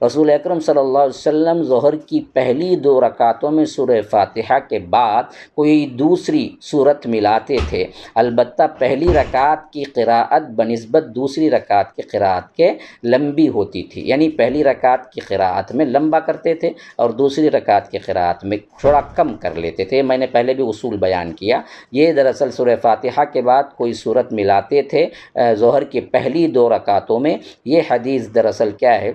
رسول اکرم صلی اللہ علیہ وسلم ظہر کی پہلی 2 رکعتوں میں سورہ فاتحہ کے بعد کوئی دوسری صورت ملاتے تھے، البتہ پہلی رکعت کی قراءت بنسبت دوسری رکعت کی قراءت کے لمبی ہوتی تھی، یعنی پہلی رکعت کی قراءت میں لمبا کرتے تھے اور دوسری رکعت کی قراءت میں تھوڑا کم کر لیتے تھے۔ میں نے پہلے بھی اصول بیان کیا، یہ دراصل سورہ فاتحہ کے بعد کوئی صورت ملاتے تھے ظہر کی پہلی 2 رکعتوں میں۔ یہ حدیث دراصل کیا ہے،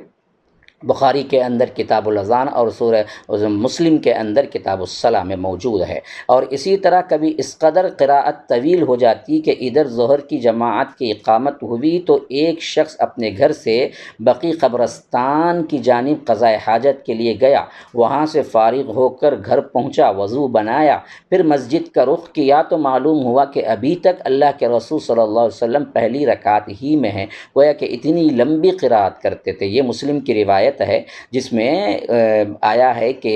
بخاری کے اندر کتاب الاذان اور سورہ مسلم کے اندر کتاب الصلاۃ میں موجود ہے۔ اور اسی طرح کبھی اس قدر قراءت طویل ہو جاتی کہ ادھر ظہر کی جماعت کی اقامت ہوئی تو ایک شخص اپنے گھر سے بقیع قبرستان کی جانب قضاء حاجت کے لیے گیا، وہاں سے فارغ ہو کر گھر پہنچا، وضو بنایا، پھر مسجد کا رخ کیا تو معلوم ہوا کہ ابھی تک اللہ کے رسول صلی اللہ علیہ وسلم پہلی رکعت ہی میں ہیں، گویا کہ اتنی لمبی قراءت کرتے تھے۔ یہ مسلم کی روایت ہے جس میں آیا ہے کہ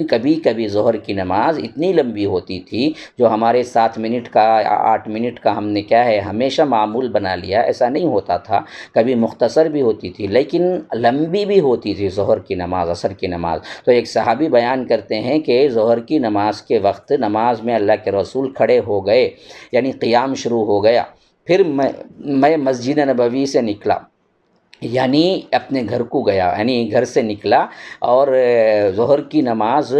کبھی کبھی ظہر کی نماز اتنی لمبی ہوتی تھی جو ہمارے 7 منٹ کا 8 منٹ کا ہم نے کیا ہے ہمیشہ معمول بنا لیا، ایسا نہیں ہوتا تھا، کبھی مختصر بھی ہوتی تھی لیکن لمبی بھی ہوتی تھی ظہر کی نماز، عصر کی نماز۔ تو ایک صحابی بیان کرتے ہیں کہ ظہر کی نماز کے وقت نماز میں اللہ کے رسول کھڑے ہو گئے، یعنی قیام شروع ہو گیا، پھر میں مسجد نبوی سے نکلا، یعنی اپنے گھر کو گیا، یعنی گھر سے نکلا اور ظہر کی نماز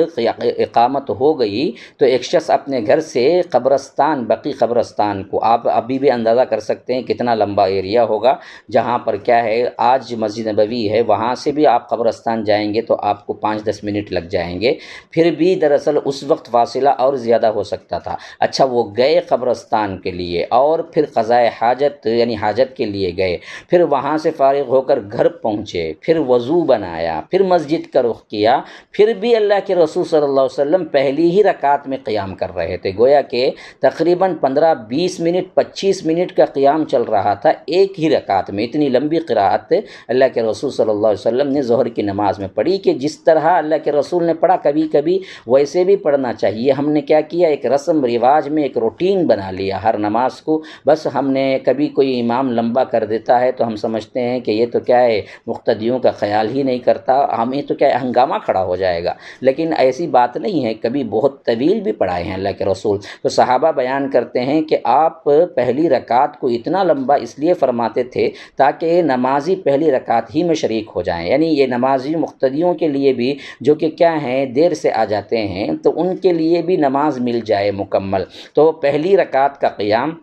اقامت ہو گئی تو ایک شخص اپنے گھر سے قبرستان، بقیع قبرستان کو، آپ ابھی بھی اندازہ کر سکتے ہیں کتنا لمبا ایریا ہوگا جہاں پر کیا ہے آج مسجد نبوی ہے، وہاں سے بھی آپ قبرستان جائیں گے تو آپ کو 5-10 منٹ لگ جائیں گے، پھر بھی دراصل اس وقت فاصلہ اور زیادہ ہو سکتا تھا۔ اچھا، وہ گئے قبرستان کے لیے اور پھر قضاء حاجت یعنی حاجت کے لیے گئے، پھر وہاں سے فارغ ہو کر گھر پہنچے، پھر وضو بنایا، پھر مسجد کا رخ کیا، پھر بھی اللہ کے رسول صلی اللہ علیہ وسلم پہلی ہی رکعت میں قیام کر رہے تھے، گویا کہ تقریباً 15-20 منٹ 25 منٹ کا قیام چل رہا تھا ایک ہی رکعت میں۔ اتنی لمبی قراءت اللہ کے رسول صلی اللہ علیہ وسلم نے ظہر کی نماز میں پڑھی کہ جس طرح اللہ کے رسول نے پڑھا کبھی کبھی ویسے بھی پڑھنا چاہیے۔ ہم نے کیا کیا، ایک رسم رواج میں ایک روٹین بنا لیا ہر نماز کو، بس ہم نے کبھی کوئی امام لمبا کر دیتا ہے تو ہم سمجھتے ہیں کہ یہ تو کیا ہے مقتدیوں کا خیال ہی نہیں کرتا، ہمیں تو کیا ہنگامہ کھڑا ہو جائے گا، لیکن ایسی بات نہیں ہے، کبھی بہت طویل بھی پڑھائے ہیں اللہ کے رسول۔ تو صحابہ بیان کرتے ہیں کہ آپ پہلی رکعت کو اتنا لمبا اس لیے فرماتے تھے تاکہ نمازی پہلی رکعت ہی میں شریک ہو جائیں، یعنی یہ نمازی مقتدیوں کے لیے بھی جو کہ کیا ہیں دیر سے آ جاتے ہیں تو ان کے لیے بھی نماز مل جائے مکمل۔ تو پہلی رکعت کا قیام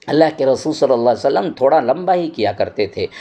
اللہ کے رسول صلی اللہ علیہ وسلم تھوڑا لمبا ہی کیا کرتے تھے۔